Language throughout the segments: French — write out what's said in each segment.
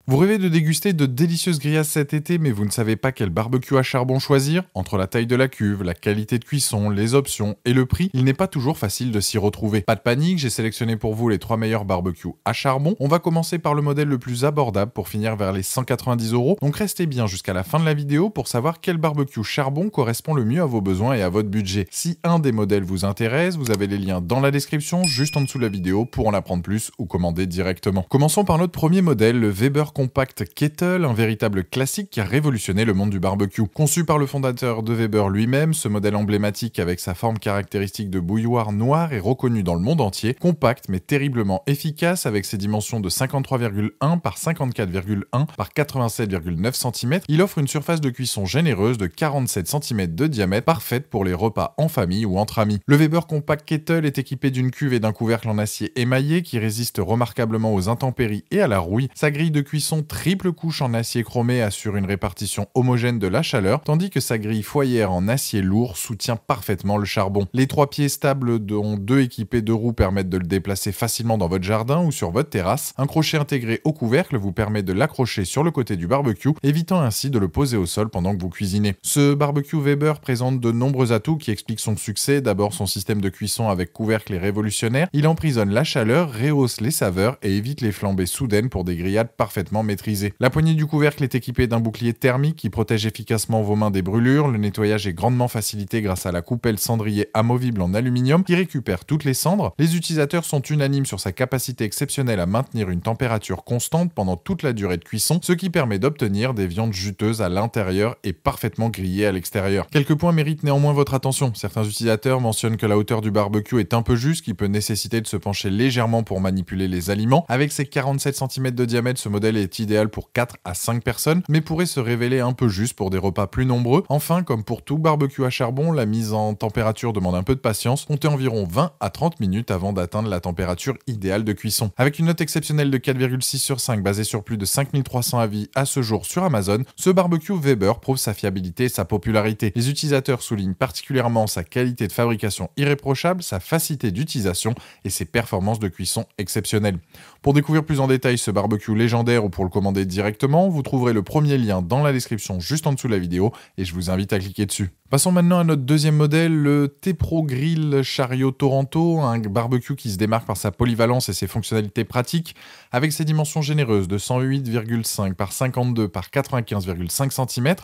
Vous rêvez de déguster de délicieuses grillades cet été, mais vous ne savez pas quel barbecue à charbon choisir? Entre la taille de la cuve, la qualité de cuisson, les options et le prix, il n'est pas toujours facile de s'y retrouver. Pas de panique, j'ai sélectionné pour vous les 3 meilleurs barbecues à charbon. On va commencer par le modèle le plus abordable pour finir vers les 190 €. Donc restez bien jusqu'à la fin de la vidéo pour savoir quel barbecue charbon correspond le mieux à vos besoins et à votre budget. Si un des modèles vous intéresse, vous avez les liens dans la description, juste en dessous de la vidéo pour en apprendre plus ou commander directement. Commençons par notre premier modèle, le Weber Compact Kettle, un véritable classique qui a révolutionné le monde du barbecue. Conçu par le fondateur de Weber lui-même, ce modèle emblématique avec sa forme caractéristique de bouilloire noire est reconnu dans le monde entier. Compact mais terriblement efficace avec ses dimensions de 53,1 par 54,1 par 87,9 cm, il offre une surface de cuisson généreuse de 47 cm de diamètre, parfaite pour les repas en famille ou entre amis. Le Weber Compact Kettle est équipé d'une cuve et d'un couvercle en acier émaillé qui résiste remarquablement aux intempéries et à la rouille. Sa grille de cuisson triple couche en acier chromé assure une répartition homogène de la chaleur, tandis que sa grille foyer en acier lourd soutient parfaitement le charbon. Les 3 pieds stables, dont 2 équipés de roues, permettent de le déplacer facilement dans votre jardin ou sur votre terrasse. Un crochet intégré au couvercle vous permet de l'accrocher sur le côté du barbecue, évitant ainsi de le poser au sol pendant que vous cuisinez. Ce barbecue Weber présente de nombreux atouts qui expliquent son succès. D'abord, son système de cuisson avec couvercle est révolutionnaire. Il emprisonne la chaleur, rehausse les saveurs et évite les flambées soudaines pour des grillades parfaitement maîtrisées. La poignée du couvercle est équipée d'un bouclier thermique qui protège efficacement vos mains des brûlures. Le nettoyage est grandement facilité grâce à la coupelle cendrier amovible en aluminium qui récupère toutes les cendres. Les utilisateurs sont unanimes sur sa capacité exceptionnelle à maintenir une température constante pendant toute la durée de cuisson, ce qui permet d'obtenir des viandes juteuses à l'intérieur et parfaitement grillées à l'extérieur. Quelques points méritent néanmoins votre attention. Certains utilisateurs mentionnent que la hauteur du barbecue est un peu juste, qui peut nécessiter de se pencher légèrement pour manipuler les aliments. Avec ses 47 cm de diamètre, ce modèle est idéal pour 4 à 5 personnes, mais pourrait se révéler un peu juste pour des repas plus nombreux. Enfin, comme pour tout barbecue à charbon, la mise en température demande un peu de patience. Comptez environ 20 à 30 minutes avant d'atteindre la température idéale de cuisson. Avec une note exceptionnelle de 4,6 sur 5 basée sur plus de 5300 avis à ce jour sur Amazon, ce barbecue Weber prouve sa fiabilité et sa popularité. Les utilisateurs soulignent particulièrement sa qualité de fabrication irréprochable, sa facilité d'utilisation et ses performances de cuisson exceptionnelles. Pour découvrir plus en détail ce barbecue légendaire ou pour le commander directement, vous trouverez le premier lien dans la description juste en dessous de la vidéo et je vous invite à cliquer dessus. Passons maintenant à notre deuxième modèle, le T-Pro Grill Chariot Toronto, un barbecue qui se démarque par sa polyvalence et ses fonctionnalités pratiques. Avec ses dimensions généreuses de 108,5 par 52 par 95,5 cm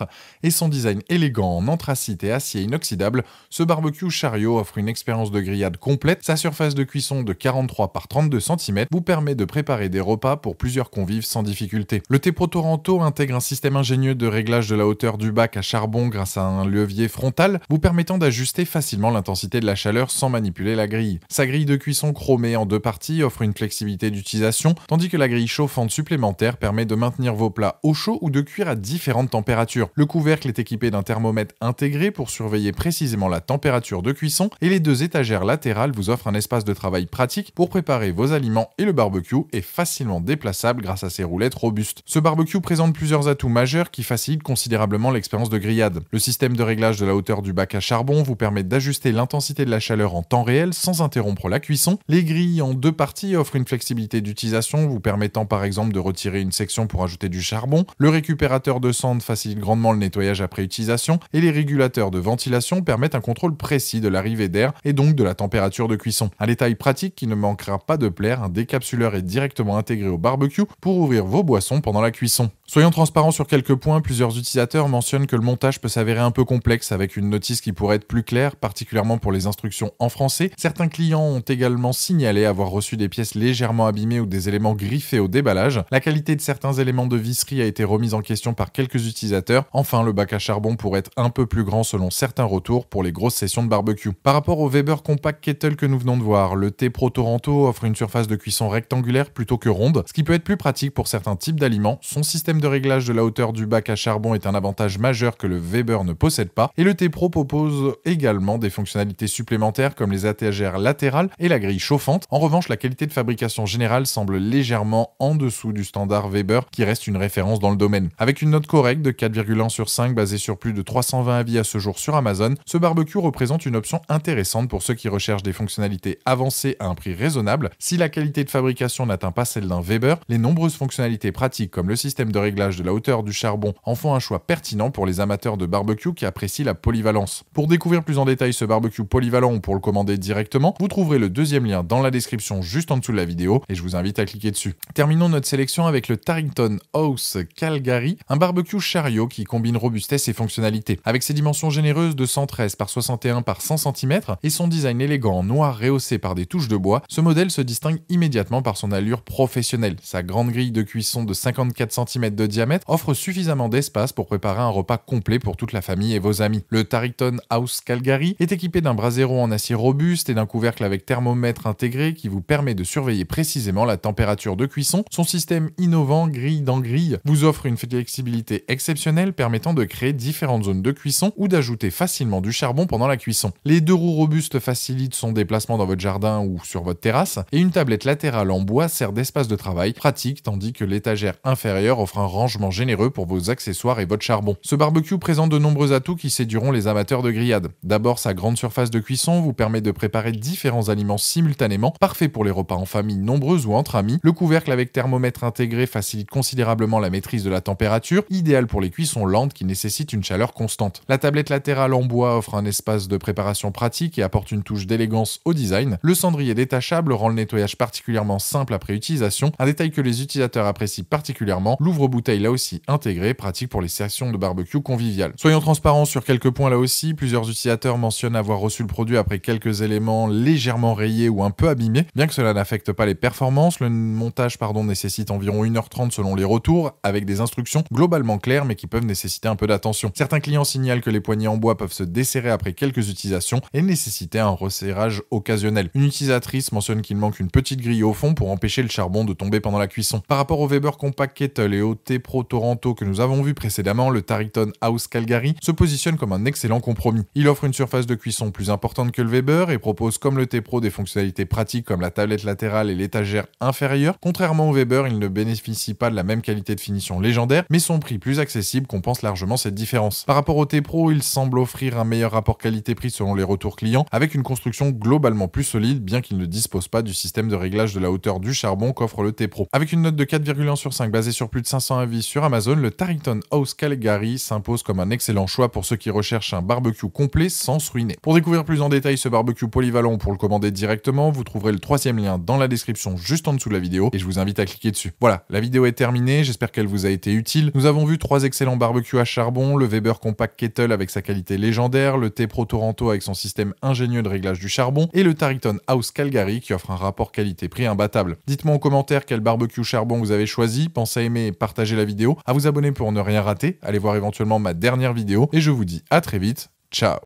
et son design élégant en anthracite et acier inoxydable, ce barbecue chariot offre une expérience de grillade complète. Sa surface de cuisson de 43 par 32 cm vous permet de préparer des repas pour plusieurs convives sans difficulté. Le T-Pro Toronto intègre un système ingénieux de réglage de la hauteur du bac à charbon grâce à un levier frontal, vous permettant d'ajuster facilement l'intensité de la chaleur sans manipuler la grille. Sa grille de cuisson chromée en 2 parties offre une flexibilité d'utilisation, tandis que la grille chauffante supplémentaire permet de maintenir vos plats au chaud ou de cuire à différentes températures. Le couvercle est équipé d'un thermomètre intégré pour surveiller précisément la température de cuisson et les 2 étagères latérales vous offrent un espace de travail pratique pour préparer vos aliments et le barbecue est facilement déplaçable grâce à ses roulettes robustes. Ce barbecue présente plusieurs atouts majeurs qui facilitent considérablement l'expérience de grillade. Le système de réglage de la hauteur du bac à charbon vous permet d'ajuster l'intensité de la chaleur en temps réel sans interrompre la cuisson. Les grilles en 2 parties offrent une flexibilité d'utilisation vous permettant par exemple de retirer une section pour ajouter du charbon. Le récupérateur de cendres facilite grandement le nettoyage après utilisation et les régulateurs de ventilation permettent un contrôle précis de l'arrivée d'air et donc de la température de cuisson. Un détail pratique qui ne manquera pas de plaire, un décapsuleur est directement intégré au barbecue pour ouvrir vos boissons pendant la cuisson. Soyons transparents sur quelques points, plusieurs utilisateurs mentionnent que le montage peut s'avérer un peu complexe avec une notice qui pourrait être plus claire, particulièrement pour les instructions en français. Certains clients ont également signalé avoir reçu des pièces légèrement abîmées ou des éléments griffés au déballage. La qualité de certains éléments de visserie a été remise en question par quelques utilisateurs. Enfin, le bac à charbon pourrait être un peu plus grand selon certains retours pour les grosses sessions de barbecue. Par rapport au Weber Compact Kettle que nous venons de voir, le T-Pro Toronto offre une surface de cuisson rectangulaire plutôt que ronde, ce qui peut être plus pratique pour certains types d'aliments. Son système de réglage de la hauteur du bac à charbon est un avantage majeur que le Weber ne possède pas, Et le T-Pro propose également des fonctionnalités supplémentaires comme les étagères latérales et la grille chauffante. En revanche, la qualité de fabrication générale semble légèrement en dessous du standard Weber qui reste une référence dans le domaine. Avec une note correcte de 4,1 sur 5 basée sur plus de 320 avis à ce jour sur Amazon, ce barbecue représente une option intéressante pour ceux qui recherchent des fonctionnalités avancées à un prix raisonnable. Si la qualité de fabrication n'atteint pas celle d'un Weber, les nombreuses fonctionnalités pratiques comme le système de réglage de la hauteur du charbon en font un choix pertinent pour les amateurs de barbecue qui apprécient la polyvalence. Pour découvrir plus en détail ce barbecue polyvalent ou pour le commander directement, vous trouverez le deuxième lien dans la description juste en dessous de la vidéo et je vous invite à cliquer dessus. Terminons notre sélection avec le Tarrington House Calgary, un barbecue chariot qui combine robustesse et fonctionnalité. Avec ses dimensions généreuses de 113 par 61 par 100 cm et son design élégant en noir rehaussé par des touches de bois, ce modèle se distingue immédiatement par son allure professionnelle. Sa grande grille de cuisson de 54 cm de diamètre offre suffisamment d'espace pour préparer un repas complet pour toute la famille et vos amis. Le Tarrington House Calgary est équipé d'un brasero en acier robuste et d'un couvercle avec thermomètre intégré qui vous permet de surveiller précisément la température de cuisson. Son système innovant grille dans grille vous offre une flexibilité exceptionnelle permettant de créer différentes zones de cuisson ou d'ajouter facilement du charbon pendant la cuisson. Les deux roues robustes facilitent son déplacement dans votre jardin ou sur votre terrasse et une tablette latérale en bois sert d'espace de travail pratique tandis que l'étagère inférieure offre un rangement généreux pour vos accessoires et votre charbon. Ce barbecue présente de nombreux atouts qui séduiront les amateurs de grillade. D'abord, sa grande surface de cuisson vous permet de préparer différents aliments simultanément, parfait pour les repas en famille nombreuse ou entre amis. Le couvercle avec thermomètre intégré facilite considérablement la maîtrise de la température, idéal pour les cuissons lentes qui nécessitent une chaleur constante. La tablette latérale en bois offre un espace de préparation pratique et apporte une touche d'élégance au design. Le cendrier détachable rend le nettoyage particulièrement simple après utilisation, un détail que les utilisateurs apprécient particulièrement. L'ouvre-bouteille là aussi intégré, pratique pour les sessions de barbecue conviviales. Soyons transparents sur quelques points là aussi, plusieurs utilisateurs mentionnent avoir reçu le produit après quelques éléments légèrement rayés ou un peu abîmés. Bien que cela n'affecte pas les performances, le montage nécessite environ 1h30 selon les retours, avec des instructions globalement claires mais qui peuvent nécessiter un peu d'attention. Certains clients signalent que les poignées en bois peuvent se desserrer après quelques utilisations et nécessiter un resserrage occasionnel. Une utilisatrice mentionne qu'il manque une petite grille au fond pour empêcher le charbon de tomber pendant la cuisson. Par rapport au Weber Compact Kettle et au T-Pro Toronto que nous avons vu précédemment, le Tarrington House Calgary se positionne comme un excellent compromis. Il offre une surface de cuisson plus importante que le Weber et propose comme le T-Pro des fonctionnalités pratiques comme la tablette latérale et l'étagère inférieure. Contrairement au Weber, il ne bénéficie pas de la même qualité de finition légendaire, mais son prix plus accessible compense largement cette différence. Par rapport au T-Pro, il semble offrir un meilleur rapport qualité-prix selon les retours clients, avec une construction globalement plus solide, bien qu'il ne dispose pas du système de réglage de la hauteur du charbon qu'offre le T-Pro. Avec une note de 4,1 sur 5 basée sur plus de 500 avis sur Amazon, le Tarrington House Calgary s'impose comme un excellent choix pour ceux qui recherchent un barbecue complet sans se ruiner. Pour découvrir plus en détail ce barbecue polyvalent ou pour le commander directement, vous trouverez le troisième lien dans la description juste en dessous de la vidéo et je vous invite à cliquer dessus. Voilà, la vidéo est terminée, j'espère qu'elle vous a été utile. Nous avons vu 3 excellents barbecues à charbon, le Weber Compact Kettle avec sa qualité légendaire, le T-Pro Toronto avec son système ingénieux de réglage du charbon et le Tarrington House Calgary qui offre un rapport qualité-prix imbattable. Dites-moi en commentaire quel barbecue charbon vous avez choisi, pensez à aimer et partager la vidéo, à vous abonner pour ne rien rater, allez voir éventuellement ma dernière vidéo et je vous dis à très vite, ciao.